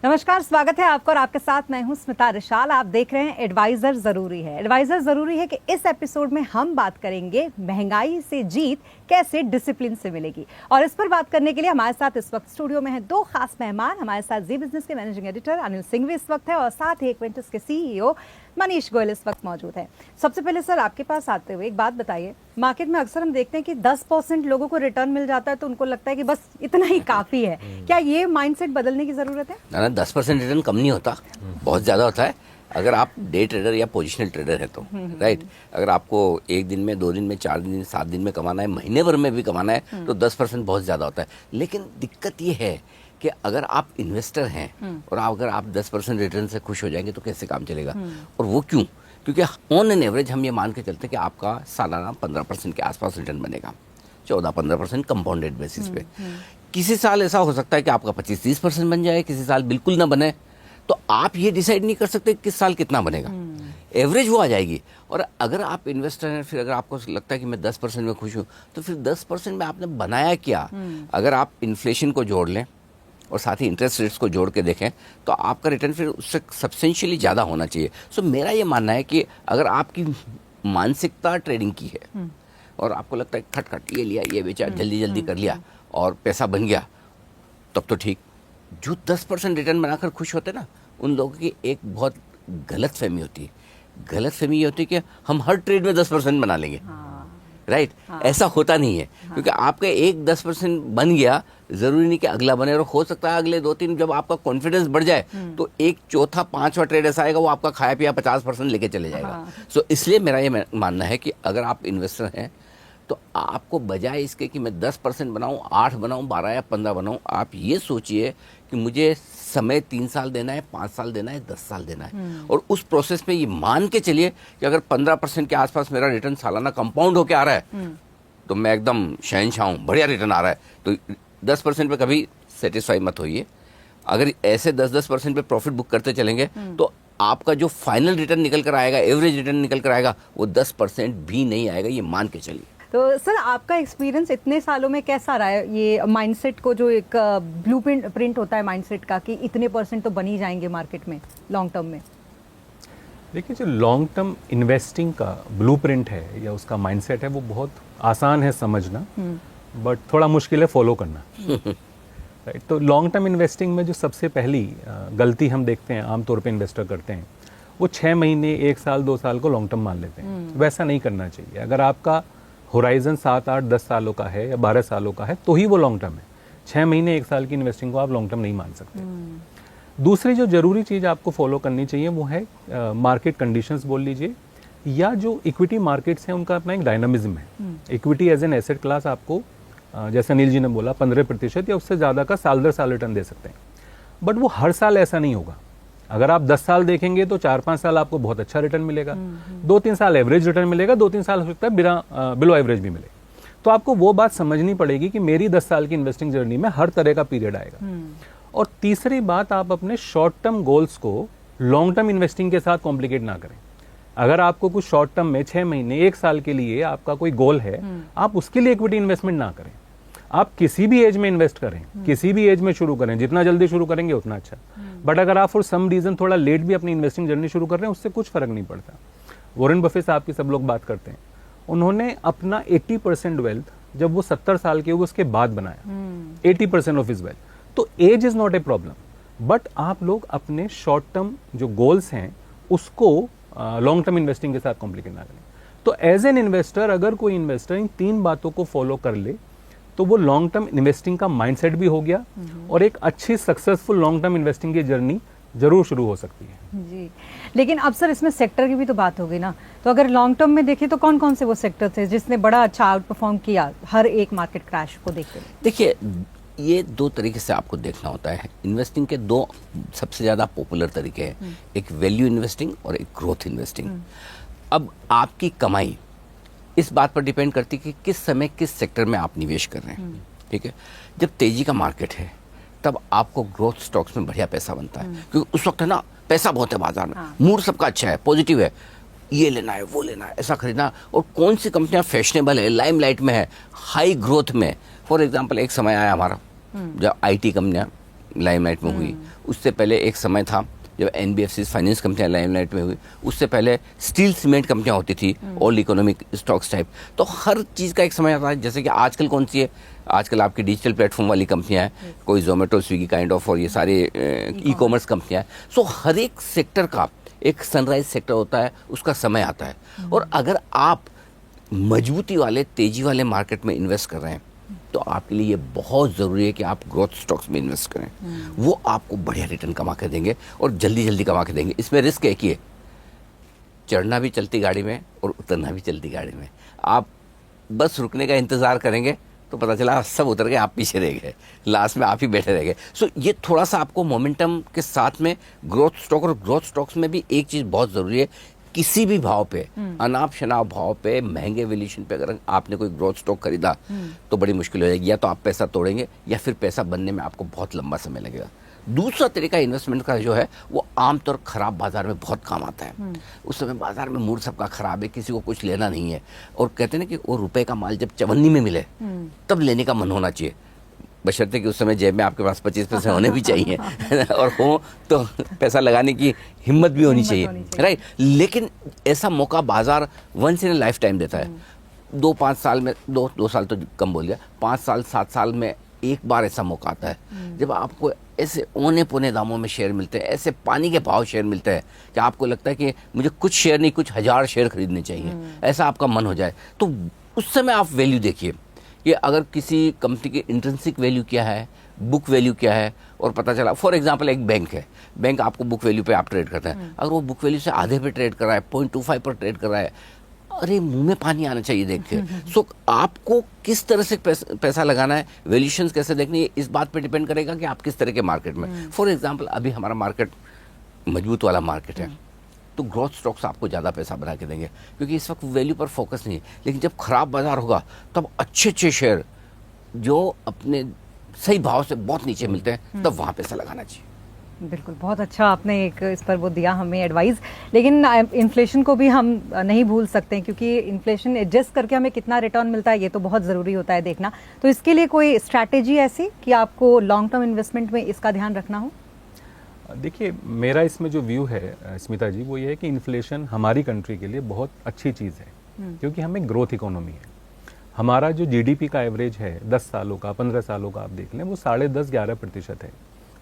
नमस्कार, स्वागत है आपका और आपके साथ मैं हूं स्मिता रिशाल। आप देख रहे हैं एडवाइजर जरूरी है। एडवाइजर जरूरी है कि इस एपिसोड में हम बात करेंगे महंगाई से जीत कैसे डिसिप्लिन से मिलेगी। और इस पर बात करने के लिए हमारे साथ इस वक्त स्टूडियो में है दो खास मेहमान। हमारे साथ जी बिजनेस के मैनेजिंग एडिटर अनिल सिंह भी इस वक्त है और साथ ही इक्विंटस के सीईओ मनीष गोयल इस वक्त मौजूद है। सबसे पहले सर, आपके पास आते हुए एक बात बताइए, मार्केट में अक्सर हम देखते हैं कि 10% लोगों को रिटर्न मिल जाता है तो उनको लगता है कि बस इतना ही काफी है। क्या ये माइंडसेट बदलने की जरूरत है? ना 10% रिटर्न कम नहीं होता, बहुत ज़्यादा होता है अगर आप डे ट्रेडर या पोजिशनल ट्रेडर है तो, राइट। अगर आपको एक दिन में, 2 दिन में, 4 दिन, 7 दिन में कमाना है, महीने भर में भी कमाना है तो 10% बहुत ज़्यादा होता है। लेकिन दिक्कत ये है कि अगर आप इन्वेस्टर हैं और अगर आप 10% रिटर्न से खुश हो जाएंगे तो कैसे काम चलेगा। और वो क्यों? क्योंकि ऑन एन एवरेज हम ये मान के चलते हैं कि आपका सालाना 15% के आसपास रिटर्न बनेगा, 14-15% कंपाउंडेड बेसिस पे। किसी साल ऐसा हो सकता है कि आपका 25-30% बन जाए, किसी साल बिल्कुल ना बने। तो आप ये डिसाइड नहीं कर सकते किस साल कितना बनेगा, एवरेज वो आ जाएगी। और अगर आप इन्वेस्टर हैं, फिर अगर आपको लगता है कि मैं 10% में खुश हूँ, तो फिर 10% में आपने बनाया क्या? अगर आप इन्फ्लेशन को जोड़ लें और साथ ही इंटरेस्ट रेट्स को जोड़ के देखें तो आपका रिटर्न फिर उससे सब्सटेंशियली ज़्यादा होना चाहिए। सो मेरा ये मानना है कि अगर आपकी मानसिकता ट्रेडिंग की है और आपको लगता है खट ये लिया, ये बेचा, जल्दी जल्दी कर लिया और पैसा बन गया, तब तो ठीक। जो 10% रिटर्न बनाकर खुश होते ना, उन लोगों की एक बहुत गलत फहमी होती है। गलत फहमी ये होती है कि हम हर ट्रेड में 10% बना लेंगे, राइट। ऐसा होता नहीं है, क्योंकि आपका एक 10% बन गया, जरूरी नहीं कि अगला बने। और हो सकता है अगले 2-3 जब आपका कॉन्फिडेंस बढ़ जाए तो एक चौथा, 5वां ट्रेड ऐसा आएगा वो आपका खाया पिया 50% लेके चले जाएगा। सो इसलिए मेरा ये मानना है कि अगर आप इन्वेस्टर हैं तो आपको बजाय इसके कि मैं 10% बनाऊं, 8 बनाऊं, 12 या 15 बनाऊं, आप ये सोचिए कि मुझे समय 3 साल देना है, 5 साल देना है, 10 साल देना है। और उस प्रोसेस में ये मान के चलिए कि अगर 15% के आसपास मेरा रिटर्न सालाना कंपाउंड होकर आ रहा है तो मैं एकदम शहनशाह हूं, बढ़िया रिटर्न आ रहा है। तो 10% पे कभी सेटिस्फाई मत होइए। अगर ऐसे 10% पे प्रॉफिट बुक करते चलेंगे तो आपका जो फाइनल रिटर्न निकल कर आएगा, एवरेज रिटर्न निकल कर आएगा, वो 10% भी नहीं आएगा, ये मान के चलिए। तो सर, आपका एक्सपीरियंस इतने सालों में कैसा रहा है? ये माइंडसेट को जो एक ब्लूप्रिंट होता है माइंडसेट का कि इतने % तो बन ही जाएंगे मार्केट में लॉन्ग टर्म में। देखिए, जो लॉन्ग टर्म इन्वेस्टिंग का ब्लूप्रिंट है या उसका माइंडसेट है वो बहुत आसान है समझना, बट थोड़ा मुश्किल है फॉलो करना। राइट। तो लॉन्ग टर्म इन्वेस्टिंग में जो सबसे पहली गलती हम देखते हैं आमतौर पे इन्वेस्टर करते हैं, वो 6 महीने, 1 साल, 2 साल को लॉन्ग टर्म मान लेते हैं। वैसा नहीं करना चाहिए। अगर आपका होराइजन 7, 8, 10 सालों का है या 12 सालों का है तो ही वो लॉन्ग टर्म है। 6 महीने, 1 साल की इन्वेस्टिंग को आप लॉन्ग टर्म नहीं मान सकते। दूसरी जो जरूरी चीज़ आपको फॉलो करनी चाहिए वो है मार्केट कंडीशंस बोल लीजिए, या जो इक्विटी मार्केट्स हैं उनका अपना एक डायनामिज्म है। Equity as an asset class आपको जैसे अनिल जी ने बोला 15% या उससे ज़्यादा का साल दर साल रिटर्न दे सकते हैं, बट वो हर साल ऐसा नहीं होगा। अगर आप 10 साल देखेंगे तो 4-5 साल आपको बहुत अच्छा रिटर्न मिलेगा, 2-3 साल एवरेज रिटर्न मिलेगा, 2-3 साल हो सकता है बिलो एवरेज भी मिले। तो आपको वो बात समझनी पड़ेगी कि मेरी 10 साल की इन्वेस्टिंग जर्नी में हर तरह का पीरियड आएगा। और तीसरी बात, आप अपने शॉर्ट टर्म गोल्स को लॉन्ग टर्म इन्वेस्टिंग के साथ कॉम्प्लिकेट ना करें। अगर आपको कुछ शॉर्ट टर्म में 6 महीने, 1 साल के लिए आपका कोई गोल है, आप उसके लिए इक्विटी इन्वेस्टमेंट ना करें। आप किसी भी एज में इन्वेस्ट करें, किसी भी एज में शुरू करें, जितना जल्दी शुरू करेंगे उतना अच्छा। बट अगर आप फॉर सम रीजन थोड़ा लेट भी अपनी इन्वेस्टिंग जर्नी शुरू कर रहे हैं, उससे कुछ फर्क नहीं पड़ता। वॉरेन बफेट साहब की सब लोग बात करते हैं, उन्होंने अपना 80% वेल्थ जब वो 70 साल के हुए उसके बाद बनाया, 80% ऑफ हिज वेल्थ। तो age is not a problem, but आप लोग अपने शॉर्ट टर्म जो गोल्स हैं उसको लॉन्ग टर्म इन्वेस्टिंग के साथ कॉम्प्लिकेट ना करें। तो एज एन इन्वेस्टर अगर कोई इन्वेस्टर इन 3 बातों को फॉलो कर ले तो वो लॉन्ग टर्म इन्वेस्टिंग का माइंडसेट भी हो गया और एक अच्छी सक्सेसफुल लॉन्ग टर्म इन्वेस्टिंग की जर्नी जरूर शुरू हो सकती है। जी, लेकिन अब सर इसमें सेक्टर की भी तो बात होगी ना। तो अगर लॉन्ग टर्म में देखें तो कौन कौन से वो सेक्टर थे जिसने बड़ा अच्छा आउट परफॉर्म किया हर एक मार्केट क्रैश को देखते हुए? देखिए, ये 2 तरीके से आपको देखना होता है। इन्वेस्टिंग के 2 सबसे ज़्यादा पॉपुलर तरीके हैं, एक वैल्यू इन्वेस्टिंग और एक ग्रोथ इन्वेस्टिंग। अब आपकी कमाई इस बात पर डिपेंड करती है कि किस समय किस सेक्टर में आप निवेश कर रहे हैं। ठीक है, जब तेजी का मार्केट है तब आपको ग्रोथ स्टॉक्स में बढ़िया पैसा बनता है, क्योंकि उस वक्त है ना पैसा बहुत है बाजार में, मूड सबका अच्छा है, पॉजिटिव है, ये लेना है, वो लेना है, ऐसा खरीदना। और कौन सी कंपनियां फैशनेबल है, लाइमलाइट में है, हाई ग्रोथ में। फॉर एग्जांपल एक समय आया हमारा जब IT कंपनियां लाइमलाइट में हुई, उससे पहले एक समय था जब एनबीएफसी फाइनेंस कंपनियां लाइमलाइट में हुई, उससे पहले स्टील सीमेंट कंपनियां होती थी, ऑल इकोनॉमिक स्टॉक्स टाइप। तो हर चीज़ का एक समय आता है। जैसे कि आजकल कौन सी है, आजकल आपकी डिजिटल प्लेटफॉर्म वाली कंपनियां हैं, कोई जोमेटो, स्विगी काइंड ऑफ, और ये सारे ई कॉमर्स कंपनियां हैं। सो हर एक सेक्टर का एक सनराइज सेक्टर होता है, उसका समय आता है। और अगर आप मजबूती वाले, तेजी वाले मार्केट में इन्वेस्ट कर रहे हैं तो आपके लिए ये बहुत ज़रूरी है कि आप ग्रोथ स्टॉक्स में इन्वेस्ट करें। वो आपको बढ़िया रिटर्न कमा के देंगे और जल्दी जल्दी कमा के देंगे। इसमें रिस्क एक ही है, चढ़ना भी चलती गाड़ी में और उतरना भी चलती गाड़ी में। आप बस रुकने का इंतज़ार करेंगे तो पता चला सब उतर गए, आप पीछे रह गए, लास्ट में आप ही बैठे रह गए। सो ये थोड़ा सा आपको मोमेंटम के साथ में ग्रोथ स्टॉक, और ग्रोथ स्टॉक्स में भी एक चीज़ बहुत ज़रूरी है, किसी भी भाव पे, अनाप शनाप भाव पे, महंगे वैल्यूएशन पे अगर आपने कोई ग्रोथ स्टॉक खरीदा तो बड़ी मुश्किल हो जाएगी। या तो आप पैसा तोड़ेंगे या फिर पैसा बनने में आपको बहुत लंबा समय लगेगा। दूसरा तरीका इन्वेस्टमेंट का जो है वो आमतौर खराब बाजार में बहुत काम आता है। उस समय बाजार में मूड सबका खराब है, किसी को कुछ लेना नहीं है, और कहते हैं ना कि वो रुपए का माल जब चवन्नी में मिले तब लेने का मन होना चाहिए, बशर्ते कि उस समय जेब में आपके पास 25 पैसे होने भी चाहिए और हो तो पैसा लगाने की हिम्मत भी होनी चाहिए, राइट। लेकिन ऐसा मौका बाजार वंस इन लाइफ टाइम देता है। 2-5 साल में, दो साल तो कम बोल गया, 5 साल 7 साल में एक बार ऐसा मौका आता है जब आपको ऐसे औने पौने दामों में शेयर मिलते हैं, ऐसे पानी के भाव शेयर मिलते हैं कि आपको लगता है कि मुझे कुछ शेयर नहीं, कुछ 1000 शेयर खरीदने चाहिए, ऐसा आपका मन हो जाए। तो उस समय आप वैल्यू देखिए कि अगर किसी कंपनी की इंट्रिंसिक वैल्यू क्या है, बुक वैल्यू क्या है, और पता चला फॉर एग्जांपल एक बैंक है, बैंक आपको बुक वैल्यू पे आप ट्रेड करते हैं, अगर वो बुक वैल्यू से आधे पे ट्रेड कर रहा है, 0.25 पर ट्रेड कर रहा है, अरे मुंह में पानी आना चाहिए देख के। सो आपको किस तरह से पैसा लगाना है, वैल्यूएशंस कैसे देखनी है, इस बात पे डिपेंड करेगा कि आप किस तरह के मार्केट में। फॉर एग्जांपल अभी हमारा मार्केट मजबूत वाला मार्केट है, तो ग्रोथ स्टॉक्स आपको ज़्यादा पैसा बना के देंगे, क्योंकि इस वक्त वैल्यू पर फोकस नहीं है। लेकिन जब खराब बाजार होगा तब अच्छे अच्छे शेयर जो अपने सही भाव से बहुत नीचे मिलते हैं, तब वहाँ पैसा लगाना चाहिए। बिल्कुल, बहुत अच्छा आपने एक इस पर वो दिया हमें एडवाइस। लेकिन इन्फ्लेशन को भी हम नहीं भूल सकते हैं, क्योंकि इन्फ्लेशन एडजस्ट करके हमें कितना रिटर्न मिलता है ये तो बहुत ज़रूरी होता है देखना। तो इसके लिए कोई स्ट्रैटेजी ऐसी कि आपको लॉन्ग टर्म इन्वेस्टमेंट में इसका ध्यान रखना हो? देखिए, मेरा इसमें जो व्यू है स्मिता जी, वो ये है कि इन्फ्लेशन हमारी कंट्री के लिए बहुत अच्छी चीज़ है, क्योंकि हमें ग्रोथ इकोनॉमी है। हमारा जो जीडीपी का एवरेज है 10 सालों का, 15 सालों का आप देख लें, वो 10.5-11% है,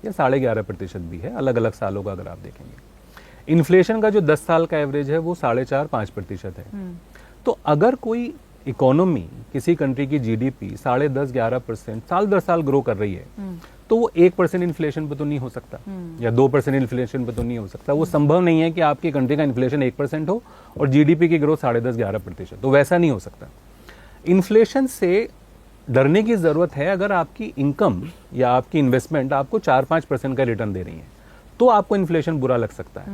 या 11.5% भी है, अलग अलग सालों का अगर आप देखेंगे। इन्फ्लेशन का जो 10 साल का एवरेज है वो 4.5-5% है। तो अगर कोई इकोनॉमी, किसी कंट्री की जीडीपी 10.5-11% साल दर साल ग्रो कर रही है, तो वो 1% इन्फ्लेशन पे तो नहीं हो सकता, या 2% इन्फ्लेशन पे तो नहीं हो सकता। वो संभव नहीं है कि आपकी कंट्री का इन्फ्लेशन 1% हो और जीडीपी की ग्रोथ 10.5-11%, तो वैसा नहीं हो सकता। इन्फ्लेशन से डरने की जरूरत है अगर आपकी इनकम या आपकी इन्वेस्टमेंट आपको 4-5% का रिटर्न दे रही है, तो आपको इन्फ्लेशन बुरा लग सकता है।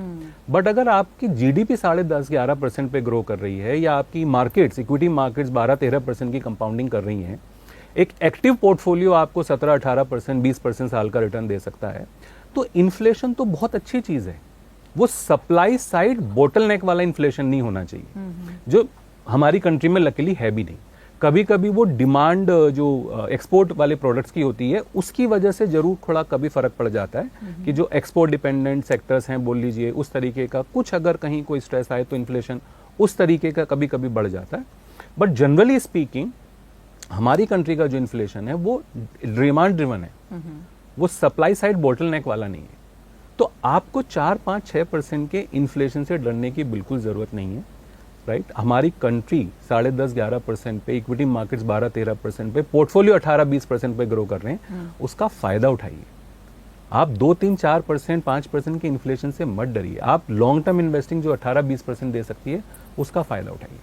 बट अगर आपकी जीडीपी 10.5-11% पे ग्रो कर रही है, या आपकी मार्केट्स, इक्विटी मार्केट्स 12-13% की कंपाउंडिंग कर रही हैं, एक एक्टिव पोर्टफोलियो आपको 17-18%, 20% साल का रिटर्न दे सकता है, तो इन्फ्लेशन तो बहुत अच्छी चीज है। वो सप्लाई साइड बोटलनेक वाला इन्फ्लेशन नहीं होना चाहिए, जो हमारी कंट्री में लकीली है भी नहीं। कभी कभी वो डिमांड जो एक्सपोर्ट वाले प्रोडक्ट्स की होती है, उसकी वजह से जरूर थोड़ा कभी फर्क पड़ जाता है कि जो एक्सपोर्ट डिपेंडेंट सेक्टर्स हैं, बोल लीजिए, उस तरीके का कुछ अगर कहीं कोई स्ट्रेस आए तो इन्फ्लेशन उस तरीके का कभी कभी बढ़ जाता है। बट जनरली स्पीकिंग हमारी कंट्री का जो इन्फ्लेशन है वो डिमांड ड्रिवन है, वो सप्लाई साइड बोटलनेक वाला नहीं है। तो आपको 4-5-6% के इन्फ्लेशन से डरने की बिल्कुल जरूरत नहीं है, राइट। हमारी कंट्री 10.5-11% पे, इक्विटी मार्केट्स 12-13% पे, पोर्टफोलियो 18-20% पे ग्रो कर रहे हैं, उसका फायदा उठाइए। आप 2-3-4%, 5% के इन्फ्लेशन से मत डरिए। आप लॉन्ग टर्म इन्वेस्टिंग जो 18-20% दे सकती है, उसका फायदा उठाइए।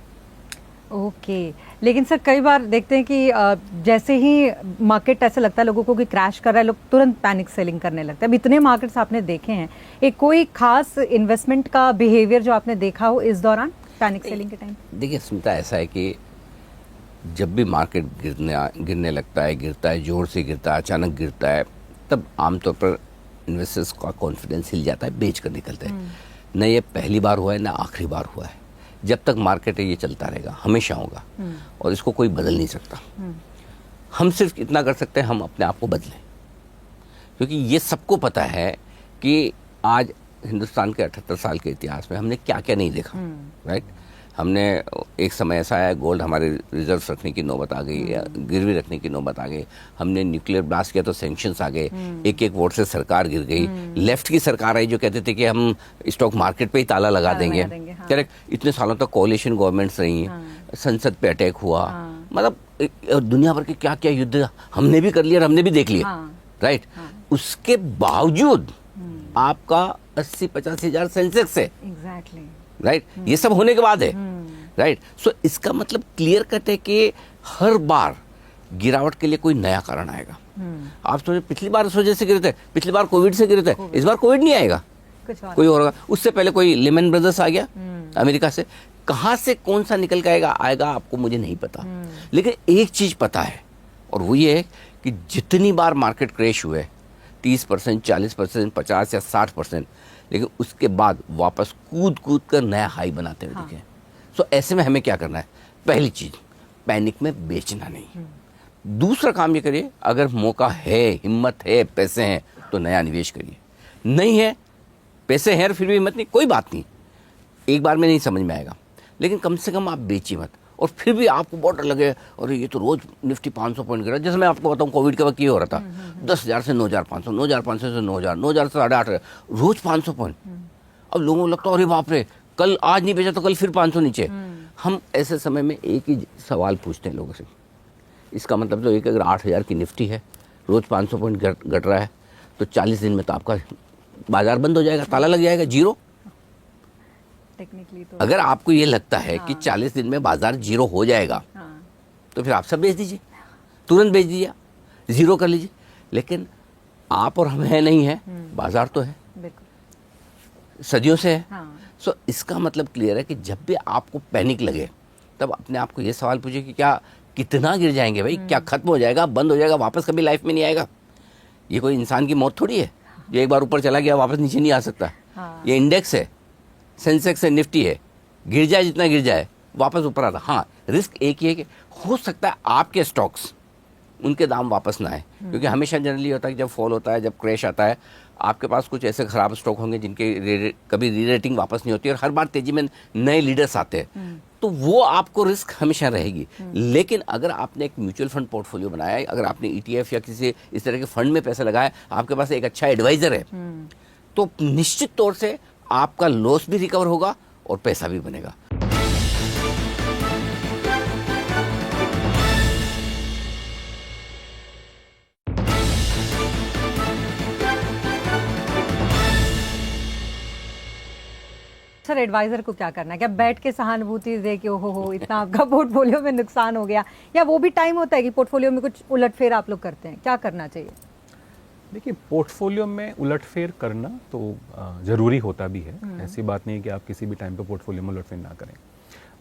ओके लेकिन सर कई बार देखते हैं कि जैसे ही मार्केट ऐसा लगता है लोगों को कि क्रैश कर रहा है, लोग तुरंत पैनिक सेलिंग करने लगते हैं। अब इतने मार्केट्स आपने देखे हैं, एक कोई खास इन्वेस्टमेंट का बिहेवियर जो आपने देखा हो इस दौरान पैनिक सेलिंग के टाइम? देखिए स्मिता, ऐसा है कि जब भी मार्केट गिरने लगता है, गिरता है, जोर से गिरता है, अचानक गिरता है, तब आमतौर पर इन्वेस्टर्स का कॉन्फिडेंस हिल जाता है, बेच कर निकलते हैं। न ये पहली बार हुआ है, न आखिरी बार हुआ है। जब तक मार्केट है ये चलता रहेगा, हमेशा होगा, और इसको कोई बदल नहीं सकता। हम सिर्फ इतना कर सकते हैं, हम अपने आप को बदलें, क्योंकि ये सबको पता है कि आज हिंदुस्तान के 78 साल के इतिहास में हमने क्या क्या नहीं देखा, राइट। हमने एक समय ऐसा आया, गोल्ड हमारे रिजर्व रखने की नौबत आ गई, या गिरवी रखने की नौबत आ गई। हमने न्यूक्लियर ब्लास्ट किया तो सैंक्शंस आ गए, एक एक वोट से सरकार गिर गई। लेफ्ट की सरकार आई जो कहते थे कि हम स्टॉक मार्केट पे ही ताला लगा देंगे, हाँ। करेक्ट। इतने सालों तक कोalition गवर्नमेंट्स रही, संसद पे अटैक हुआ, मतलब दुनिया भर के क्या क्या युद्ध हमने भी कर लिया और हमने भी देख लिया, राइट। उसके बावजूद आपका 80-85 हजार सेंसेक्स है, एग्जैक्टली, राइट। ये सब होने के बाद है, राइट। सो इसका मतलब क्लियर कट है कि हर बार गिरावट के लिए कोई नया कारण आएगा। आप सोचे पिछली बार उस वजह से गिरे थे, पिछली बार कोविड से गिरे थे, इस बार कोविड नहीं आएगा, कोई और होगा। उससे पहले कोई लेमन ब्रदर्स आ गया अमेरिका से, कहां से कौन सा निकल के आएगा आपको मुझे नहीं पता, लेकिन एक चीज पता है, और वो ये है कि जितनी बार मार्केट क्रैश हुए 30%, 40%, 50 या 60%, लेकिन उसके बाद वापस कूद कूद कर नया हाई बनाते हुए दिखे। सो ऐसे में हमें क्या करना है? पहली चीज, पैनिक में बेचना नहीं। दूसरा काम ये करिए, अगर मौका है, हिम्मत है, पैसे हैं, तो नया निवेश करिए। नहीं है, पैसे हैं फिर भी हिम्मत नहीं, कोई बात नहीं, एक बार में नहीं समझ में आएगा, लेकिन कम से कम आप बेचिए मत। और फिर भी आपको बहुत डर लगे, और ये तो रोज निफ्टी 500 पॉइंट गिरा। जैसे मैं आपको बताऊं, कोविड के वक्त ये हो रहा था, 10,000 से 9,500, 9,500 से 9,000, 9,000 से 8,500, रोज 500 पॉइंट। अब लोगों को लगता है अरे बाप रे, कल आज नहीं बेचा तो कल फिर 500 नीचे। हम ऐसे समय में एक ही सवाल पूछते हैं लोगों से, इसका मतलब तो एक, अगर 8,000 की निफ्टी है, रोज 500 पॉइंट घट रहा है, तो 40 दिन में तो आपका बाजार बंद हो जाएगा, ताला लग जाएगा, जीरो। टेक्निकली तो अगर आपको ये लगता है कि 40 दिन में बाजार जीरो हो जाएगा, तो फिर आप सब बेच दीजिए, तुरंत बेच दीजिए, जीरो कर लीजिए। लेकिन आप और हम है नहीं है, बाजार तो है, सदियों से है। सो इसका मतलब क्लियर है कि जब भी आपको पैनिक लगे, तब अपने आप को ये सवाल पूछिए कि क्या कितना गिर जाएंगे भाई, क्या खत्म हो जाएगा, बंद हो जाएगा, वापस कभी लाइफ में नहीं आएगा। ये कोई इंसान की मौत थोड़ी है, जो एक बार ऊपर चला गया वापस नीचे नहीं आ सकता। ये इंडेक्स है, सेंसेक्स है, निफ्टी है, गिर जाए जितना गिर जाए वापस ऊपर आता। हाँ, रिस्क एक ही है कि हो सकता है आपके स्टॉक्स, उनके दाम वापस ना आए, क्योंकि हमेशा जनरली होता है कि जब फॉल होता है, जब क्रैश आता है, आपके पास कुछ ऐसे खराब स्टॉक होंगे जिनके कभी री रेटिंग वापस नहीं होती, और हर बार तेजी में नए लीडर्स आते हैं, तो वो आपको रिस्क हमेशा रहेगी। लेकिन अगर आपने एक म्यूचुअल फंड पोर्टफोलियो बनाया है, अगर आपने ETF या किसी इस तरह के फंड में पैसा लगाया, आपके पास एक अच्छा एडवाइजर है, तो निश्चित तौर से आपका लॉस भी रिकवर होगा और पैसा भी बनेगा। सर, एडवाइजर को क्या करना है? क्या बैठ के सहानुभूति दे कि ओहो इतना आपका पोर्टफोलियो में नुकसान हो गया, या वो भी टाइम होता है कि पोर्टफोलियो में कुछ उलटफेर आप लोग करते हैं? क्या करना चाहिए? देखिए, पोर्टफोलियो में उलटफेर करना तो ज़रूरी होता भी है, ऐसी बात नहीं है कि आप किसी भी टाइम पे पोर्टफोलियो में उलटफेर ना करें।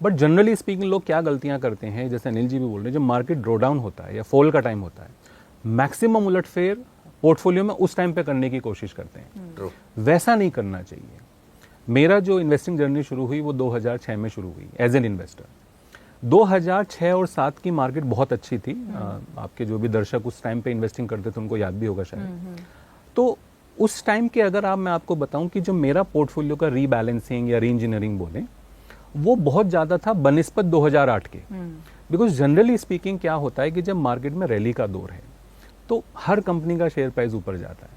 बट जनरली स्पीकिंग लोग क्या गलतियां करते हैं, जैसे अनिल जी भी बोल रहे हैं, जब मार्केट ड्रॉ डाउन होता है या फॉल का टाइम होता है, मैक्सिमम उलटफेर पोर्टफोलियो में उस टाइम पे करने की कोशिश करते हैं। वैसा नहीं करना चाहिए। मेरा जो इन्वेस्टिंग जर्नी शुरू हुई वो 2006 में शुरू हुई एज एन इन्वेस्टर। 2006 और 7 की मार्केट बहुत अच्छी थी। आपके जो भी दर्शक उस टाइम पे इन्वेस्टिंग करते थे उनको याद भी होगा शायद। तो उस टाइम के अगर मैं आपको बताऊं कि जो मेरा पोर्टफोलियो का रीबैलेंसिंग या री इंजीनियरिंग बोले, वो बहुत ज़्यादा था बनिस्बत 2008 के। बिकॉज जनरली स्पीकिंग क्या होता है कि जब मार्केट में रैली का दौर है तो हर कंपनी का शेयर प्राइस ऊपर जाता है,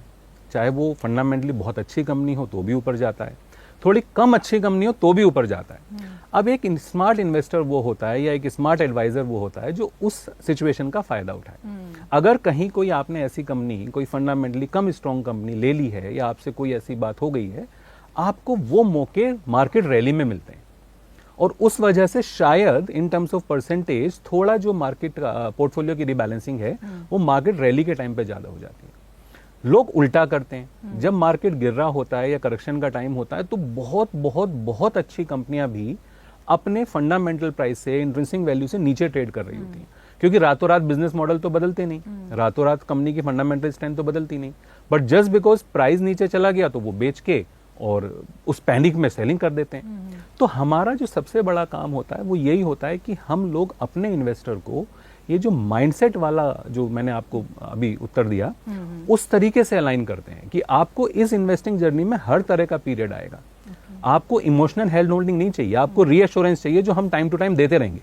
चाहे वो फंडामेंटली बहुत अच्छी कंपनी हो तो भी ऊपर जाता है, थोड़ी कम अच्छी कंपनी हो तो भी ऊपर जाता है। अब एक स्मार्ट इन्वेस्टर वो होता है या एक स्मार्ट एडवाइजर वो होता है जो उस सिचुएशन का फायदा उठाए। अगर कहीं कोई आपने ऐसी कंपनी, कोई फंडामेंटली कम स्ट्रॉन्ग कंपनी ले ली है या आपसे कोई ऐसी बात हो गई है, आपको वो मौके मार्केट रैली में मिलते हैं, और उस वजह से शायद इन टर्म्स ऑफ परसेंटेज थोड़ा जो मार्केट पोर्टफोलियो की रिबैलेंसिंग है वो मार्केट रैली के टाइम पे ज्यादा हो जाती है। लोग उल्टा करते हैं, जब मार्केट गिर रहा होता है या करेक्शन का टाइम होता है तो बहुत बहुत बहुत अच्छी कंपनियां भी अपने फंडामेंटल प्राइस से, इंट्रिंसिक वैल्यू से नीचे ट्रेड कर रही होती हैं, क्योंकि रातों रात बिजनेस मॉडल तो बदलते नहीं, रातों रात कंपनी की फंडामेंटल स्ट्रेंथ तो बदलती नहीं, बट जस्ट बिकॉज प्राइस नीचे चला गया तो वो बेच के और उस पैनिक में सेलिंग कर देते हैं। तो हमारा जो सबसे बड़ा काम होता है वो यही होता है कि हम लोग अपने इन्वेस्टर को ये जो माइंडसेट वाला जो मैंने आपको अभी उत्तर दिया, उस तरीके से अलाइन करते हैं कि आपको इस इन्वेस्टिंग जर्नी में हर तरह का पीरियड आएगा। आपको इमोशनल हेल्थ होल्डिंग नहीं चाहिए, आपको रीअश्योरेंस चाहिए जो हम टाइम टू टाइम देते रहेंगे,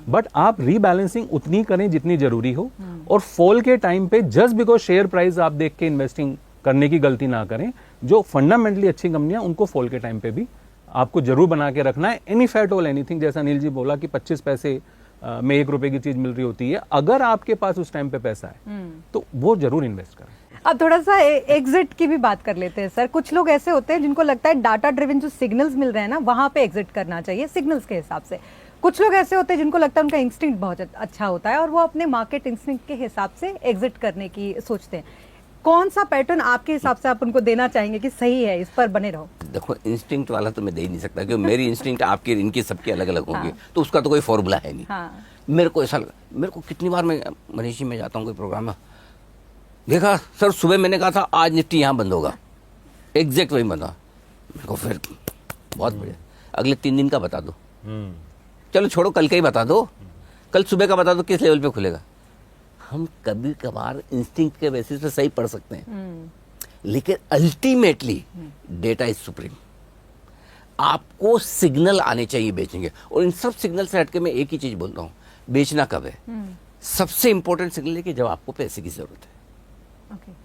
बट आप रीबैलेंसिंग उतनी करें जितनी जरूरी हो, और फॉल के टाइम पे जस्ट बिकॉज शेयर प्राइस आप देख के इन्वेस्टिंग करने की गलती ना करें। जो फंडामेंटली अच्छी कंपनियां, उनको फॉल के टाइम पे भी आपको जरूर बना के रखना है। एनी फैट ऑल एनीथिंग, जैसा अनिल जी बोला कि 25 पैसे में 1 रुपए की चीज मिल रही होती है, अगर आपके पास उस टाइम पे पैसा है तो वो जरूर इन्वेस्ट करें। अब थोड़ा सा एग्जिट की भी बात कर लेते हैं सर। कुछ लोग ऐसे होते हैं जिनको लगता है डाटा ड्रिवन जो सिग्नल्स मिल रहे हैं ना, वहां पे एग्जिट करना चाहिए सिग्नल्स के हिसाब से। कुछ लोग ऐसे होते हैं जिनको लगता है उनका इंस्टिंक्ट बहुत अच्छा होता है और वो अपने मार्केट इंस्टिंक्ट के हिसाब से एग्जिट करने की सोचते हैं। कौन सा पैटर्न आपके हिसाब से आप उनको देना चाहेंगे कि सही है, इस पर बने रहो? देखो, इंस्टिंक्ट वाला तो मैं दे ही नहीं सकता, क्योंकि मेरी इंस्टिंक्ट आपकी इनकी सबकी अलग अलग होंगी। तो उसका तो कोई फॉर्मूला है नहीं। मेरे को ऐसा, मेरे को कितनी बार मैं मनीष जी में जाता हूँ कोई प्रोग्राम में, देखा सर सुबह मैंने कहा था आज निफ्टी यहाँ बंद होगा, एग्जैक्ट वही बंदा। मेरे को फिर बहुत बढ़िया, अगले 3 दिन का बता दो, चलो छोड़ो कल का ही बता दो, कल सुबह का बता दो किस लेवल पे खुलेगा। हम कभी कभार इंस्टिंक्ट के बेसिस पे सही पढ़ सकते हैं, लेकिन अल्टीमेटली डेटा इज सुप्रीम। आपको सिग्नल आने चाहिए बेचेंगे, और इन सब सिग्नल से हटके मैं एक ही चीज बोलता हूँ, बेचना कब है? सबसे इंपॉर्टेंट सिग्नल है कि जब आपको पैसे की जरूरत है।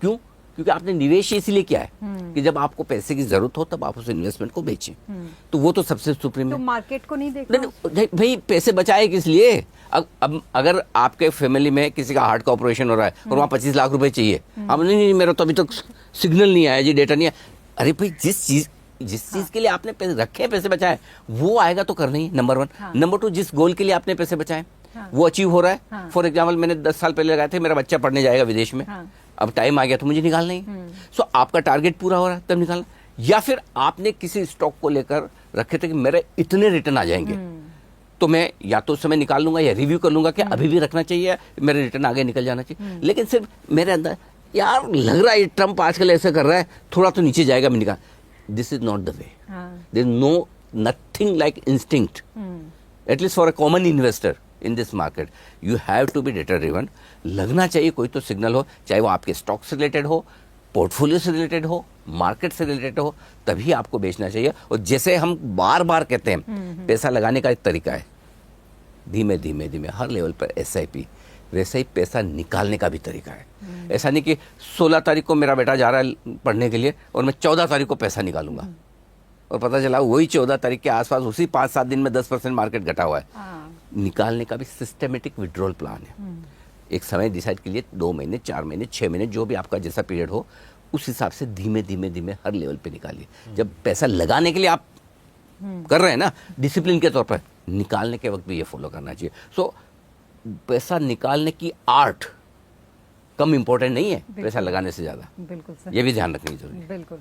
क्यों? क्योंकि आपने निवेश इसलिए किया है कि जब आपको पैसे की जरूरत हो तब आप उस इन्वेस्टमेंट को बेचें। तो वो तो सबसे सुप्रीम है। तो मार्केट को नहीं देखना भाई, पैसे बचाए किस लिए? अब अगर आपके फैमिली में किसी का हार्ट का ऑपरेशन हो रहा है और वहाँ 25 लाख रुपए चाहिए, अब नहीं मेरा तो अभी तक सिग्नल नहीं आया जी, डेटा नहीं आया। अरे भाई, जिस चीज के लिए आपने पैसे रखे, पैसे बचाए, वो आएगा तो करना ही, नंबर 1। नंबर 2, जिस गोल के लिए आपने पैसे बचाए वो अचीव हो रहा है। फॉर एग्जाम्पल, मैंने 10 साल पहले लगाए थे मेरा बच्चा पढ़ने जाएगा विदेश में, अब टाइम आ गया तो मुझे निकालना ही। सो आपका टारगेट पूरा हो रहा है तब निकालना। या फिर आपने किसी स्टॉक को लेकर रखे थे कि मेरे इतने रिटर्न आ जाएंगे, तो मैं या तो उस समय निकाल लूंगा या रिव्यू कर लूंगा कि अभी भी रखना चाहिए, मेरे रिटर्न आगे निकल जाना चाहिए। लेकिन सिर्फ मेरे अंदर यार लग रहा है ट्रम्प आजकल ऐसे कर रहा है, थोड़ा तो नीचे जाएगा, मैं निकाल। This is not the way. There is no nothing like instinct, at least for a common investor in this market. You have to be data driven. लगना चाहिए कोई तो सिग्नल हो, चाहे वो आपके स्टॉक से रिलेटेड हो, पोर्टफोलियो से रिलेटेड हो, मार्केट से रिलेटेड हो, तभी आपको बेचना चाहिए। और जैसे हम बार बार कहते हैं, पैसा लगाने का एक तरीका है, धीमे धीमे धीमे हर लेवल पर SIP, वैसे ही पैसा निकालने का भी तरीका है। ऐसा नहीं कि 16 तारीख को मेरा बेटा जा रहा है पढ़ने के लिए और मैं 14 तारीख को पैसा निकालूंगा, और पता चला वही 14 तारीख के आसपास उसी 5-7 दिन में 10% मार्केट घटा हुआ है। निकालने का भी सिस्टमेटिक विड्रॉल प्लान है। एक समय डिसाइड के लिए 2 महीने, 4 महीने, 6 महीने, जो भी आपका जैसा पीरियड हो, उस हिसाब से धीमे धीमे धीमे हर लेवल पे निकालिए। जब पैसा लगाने के लिए आप कर रहे हैं ना, डिसिप्लिन के तौर पर, निकालने के वक्त भी ये फॉलो करना चाहिए। सो पैसा निकालने की आर्ट कम इंपॉर्टेंट नहीं है पैसा लगाने से ज्यादा। बिल्कुल सर, ये भी ध्यान रखनी जरूरी है। बिल्कुल।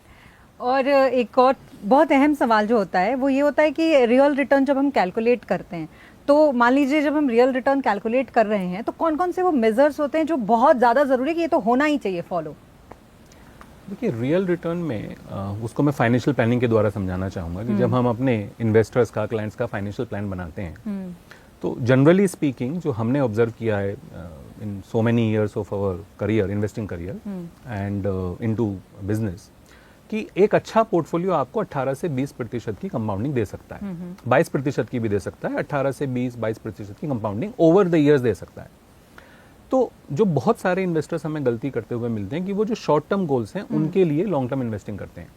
और एक और बहुत अहम सवाल जो होता है वो ये होता है कि रियल रिटर्न जब हम कैलकुलेट करते हैं, तो मान लीजिए जब हम रियल रिटर्न कैलकुलेट कर रहे हैं तो कौन कौन से वो मेजर्स होते हैं जो बहुत ज़्यादा ज़रूरी है कि ये तो होना ही चाहिए फॉलो? देखिए, रियल रिटर्न में उसको मैं फाइनेंशियल प्लानिंग के द्वारा समझाना चाहूँगा कि जब हम अपने इन्वेस्टर्स का, क्लाइंट्स का फाइनेंशियल प्लान बनाते हैं, तो जनरली स्पीकिंग जो हमने ऑब्जर्व किया है in so many years of our career, investing career and into business, कि एक अच्छा पोर्टफोलियो आपको 18 से 20% की कंपाउंडिंग दे सकता है, 22% की भी दे सकता है, 18 से 20-22% की compounding over the years they सकता है। तो जो बहुत सारे इन्वेस्टर्स हमें गलती करते हुए मिलते हैं कि वो जो शॉर्ट टर्म गोल्स हैं उनके लिए लॉन्ग टर्म इन्वेस्टिंग करते हैं।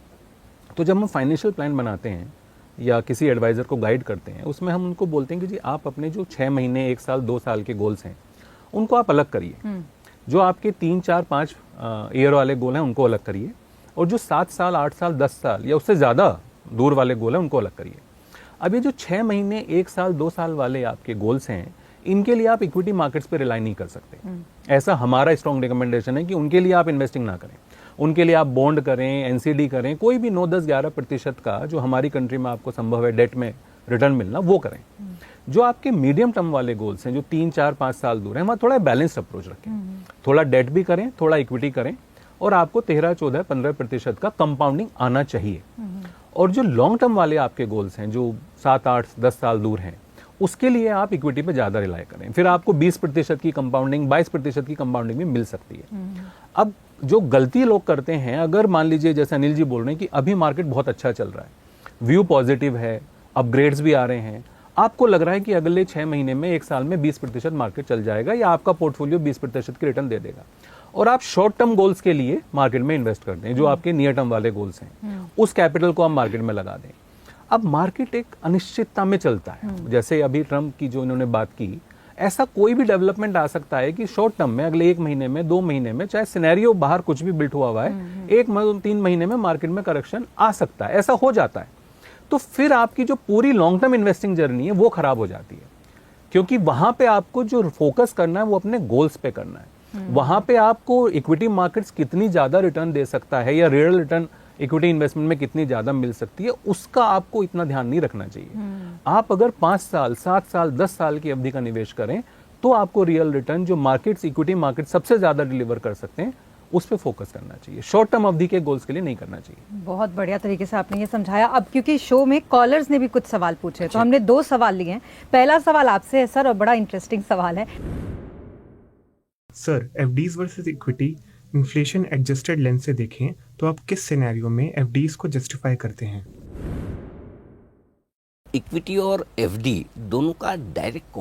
तो जब हम फाइनेंशियल प्लान बनाते हैं या किसी एडवाइजर को गाइड करते हैं, उसमें हम उनको बोलते हैं कि जी आप अपने जो 6 महीने, 1 साल, 2 साल के गोल्स हैं उनको आप अलग करिए, जो आपके 3, 4, 5 ईयर वाले गोल हैं उनको अलग करिए, और जो 7 साल, 8 साल, 10 साल या उससे ज़्यादा दूर वाले गोल हैं उनको अलग करिए। अब ये जो 6 महीने, 1 साल, 2 साल वाले आपके गोल्स हैं, इनके लिए आप इक्विटी मार्केट्स पे रिलाई नहीं कर सकते। ऐसा हमारा स्ट्रॉन्ग रिकमेंडेशन है कि उनके लिए आप इन्वेस्टिंग ना करें। उनके लिए आप बॉन्ड करें, NCD करें, कोई भी 9-10-11% का जो हमारी कंट्री में आपको संभव है डेट में रिटर्न मिलना, वो करें। जो आपके मीडियम टर्म वाले गोल्स हैं, जो 3, 4, 5 साल दूर हैं, वहाँ थोड़ा बैलेंस्ड अप्रोच रखें। थोड़ा डेट भी करें, थोड़ा इक्विटी करें, और आपको 13, 14, 15% का कंपाउंडिंग आना चाहिए। और जो लॉन्ग टर्म वाले आपके गोल्स हैं, जो 7, 8, 10 साल दूर हैं, उसके लिए आप इक्विटी पे ज़्यादा रिलाई करें, फिर आपको 20% की कंपाउंडिंग, 22% की कंपाउंडिंग भी मिल सकती है। अब जो गलती लोग करते हैं, अगर मान लीजिए जैसे अनिल जी बोल रहे हैं कि अभी मार्केट बहुत अच्छा चल रहा है, व्यू पॉजिटिव है, अपग्रेड्स भी आ रहे हैं, आपको लग रहा है कि अगले 6 महीने में 1 साल में 20% मार्केट चल जाएगा या आपका पोर्टफोलियो 20% की रिटर्न दे देगा, और आप शॉर्ट टर्म गोल्स के लिए मार्केट में इन्वेस्ट करते हैं, जो आपके नियर टर्म वाले गोल्स हैं, उस कैपिटल को आप मार्केट में लगा दें। अब मार्केट एक अनिश्चितता में चलता है, जैसे अभी ट्रम्प की जो इन्होंने बात की, ऐसा कोई भी डेवलपमेंट आ सकता है कि शॉर्ट टर्म में अगले 1 महीने में, 2 महीने में, चाहे सिनेरियो बाहर कुछ भी बिल्ट हुआ है, 1-3 महीने में मार्केट में करेक्शन आ सकता है, ऐसा हो जाता है। तो फिर आपकी जो पूरी लॉन्ग टर्म इन्वेस्टिंग जर्नी है वो खराब हो जाती है, क्योंकि वहां पे आपको जो फोकस करना है वो अपने गोल्स पे करना है। वहां पे आपको इक्विटी मार्केट्स कितनी ज्यादा रिटर्न दे सकता है या रियल रिटर्न इक्विटी इन्वेस्टमेंट में कितनी ज्यादा मिल सकती है, उसका आपको इतना ध्यान नहीं रखना चाहिए। आप अगर 5 साल, 7 साल, 10 साल की अवधि का निवेश करें तो आपको रियल रिटर्न जो मार्केट्स, इक्विटी मार्केट सबसे ज्यादा डिलीवर कर सकते हैं, उस पे फोकस करना चाहिए, शॉर्ट टर्म अवधि के गोल्स के लिए नहीं करना चाहिए। बहुत बढ़िया तरीके से आपने ये समझाया। अब क्योंकि शो में कॉलर्स ने भी कुछ सवाल पूछे, तो हमने 2 सवाल लिए हैं। पहला सवाल आपसे है सर, और बड़ा इंटरेस्टिंग सवाल है sir. FDs versus equity inflation adjusted lens से देखें तो आप किस सिनेरियो में एफडीज को जस्टिफाई करते हैं? इक्विटी और एफडी दोनों का डायरेक्ट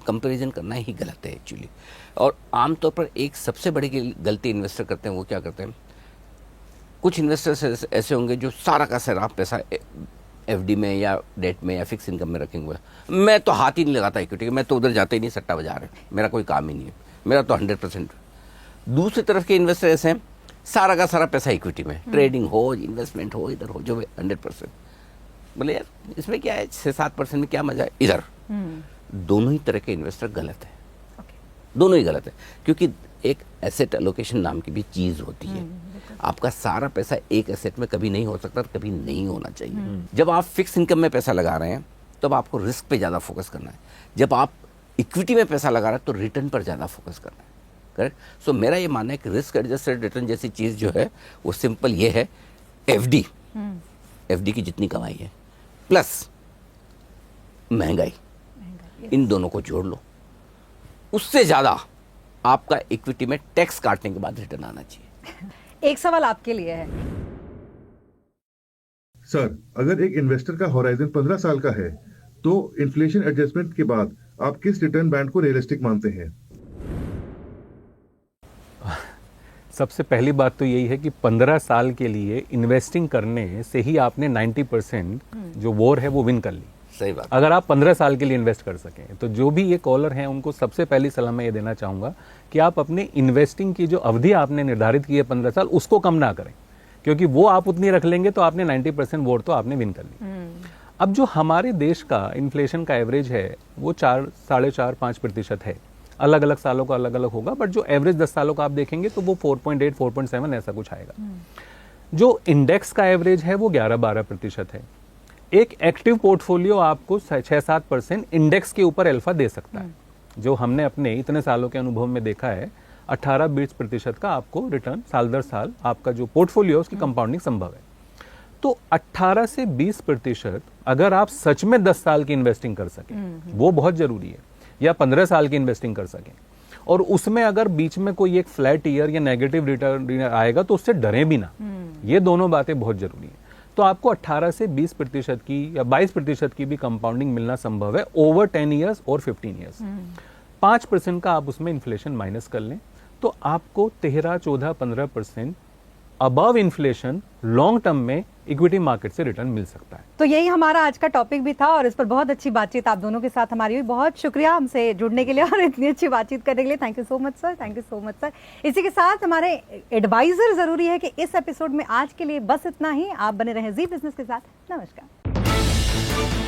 कंपैरिजन करना ही गलत है एक्चुअली। और आमतौर पर एक सबसे बड़ी गलती इन्वेस्टर करते हैं, वो क्या करते हैं, कुछ इन्वेस्टर्स ऐसे होंगे जो सारा का सारा पैसा एफडी में या डेट में या फिक्स इनकम में रखेंगे हुए, मैं तो हाथ ही नहीं लगाता इक्विटी, मैं तो उधर जाते ही नहीं, सट्टा बाजार है, मेरा कोई काम ही नहीं है, मेरा तो 100%। दूसरी तरफ के इन्वेस्टर ऐसे हैं, सारा का सारा पैसा इक्विटी में, ट्रेडिंग हो, इन्वेस्टमेंट हो, इधर हो, जो 100%। बोले यार इसमें क्या है, 6-7% में क्या मजा है, इधर। दोनों ही तरह के इन्वेस्टर गलत है, दोनों ही गलत है, क्योंकि एक एसेट एलोकेशन नाम की भी चीज होती है। आपका सारा पैसा एक एसेट में कभी नहीं हो सकता, कभी नहीं होना चाहिए। जब आप फिक्स इनकम में पैसा लगा रहे हैं तब आपको रिस्क पे ज्यादा फोकस करना है, जब आप इक्विटी में पैसा लगा रहे हैं तो रिटर्न पर ज्यादा फोकस करना है। करेक्ट। सो मेरा ये मानना है कि रिस्क एडजस्टेड रिटर्न जैसी चीज जो है वो सिंपल ये है, एफडी की जितनी कमाई है प्लस महंगाई, इन दोनों को जोड़ लो, उससे ज्यादा आपका इक्विटी में टैक्स काटने के बाद रिटर्न आना चाहिए। एक सवाल आपके लिए है सर, अगर एक इन्वेस्टर का होराइजन 15 साल का है तो इन्फ्लेशन एडजस्टमेंट के बाद आप किस रिटर्न बैंड को रियलिस्टिक मानते हैं? सबसे पहली बात तो यही है कि 15 साल के लिए इन्वेस्टिंग करने से ही आपने 90% जो वॉर है वो विन कर ली। सही बात। अगर आप 15 साल के लिए इन्वेस्ट कर सकें तो जो भी ये कॉलर हैं उनको सबसे पहली सलाह मैं ये देना चाहूँगा कि आप अपने इन्वेस्टिंग की जो अवधि आपने निर्धारित की है 15 साल, उसको कम ना करें, क्योंकि वो आप उतनी रख लेंगे तो आपने 90% वॉर तो आपने विन कर ली। अब जो हमारे देश का इन्फ्लेशन का एवरेज है वो 4-4.5% है, अलग अलग सालों का अलग अलग होगा, बट जो एवरेज 10 सालों का आप देखेंगे तो वो 4.8, 4.7 ऐसा कुछ आएगा। जो इंडेक्स का एवरेज है वो 11-12% है। एक एक्टिव पोर्टफोलियो आपको 6-7% इंडेक्स के ऊपर अल्फा दे सकता है, जो हमने अपने इतने सालों के अनुभव में देखा है। 18-20% का आपको रिटर्न साल दर साल आपका जो पोर्टफोलियो उसकी कंपाउंडिंग संभव है। तो 18 से 20% अगर आप सच में 10 साल की इन्वेस्टिंग कर सकें वो बहुत जरूरी है, या 15 साल की इन्वेस्टिंग कर सकें, और उसमें अगर बीच में कोई एक फ्लैट ईयर या नेगेटिव रिटर्न आएगा तो उससे डरें भी ना। ये दोनों बातें बहुत जरूरी हैं। तो आपको 18 से 20% की या 22% की भी कंपाउंडिंग मिलना संभव है ओवर 10 ईयर्स और 15 ईयर्स। 5% का आप उसमें इन्फ्लेशन माइनस कर लें तो आपको 13-14-15% अबव इन्फ्लेशन लॉन्ग टर्म में इक्विटी मार्केट से रिटर्न मिल सकता है। तो यही हमारा आज का टॉपिक भी था, और इस पर बहुत अच्छी बातचीत आप दोनों के साथ हमारी हुई। बहुत शुक्रिया हमसे जुड़ने के लिए और इतनी अच्छी बातचीत करने के लिए। Thank you so much sir, thank you so much sir. इसी के साथ हमारे एडवाइजर जरूरी है कि इस एपिसोड में आज के लिए बस इतना ही। आप बने रहें जी बिजनेस के साथ। नमस्कार।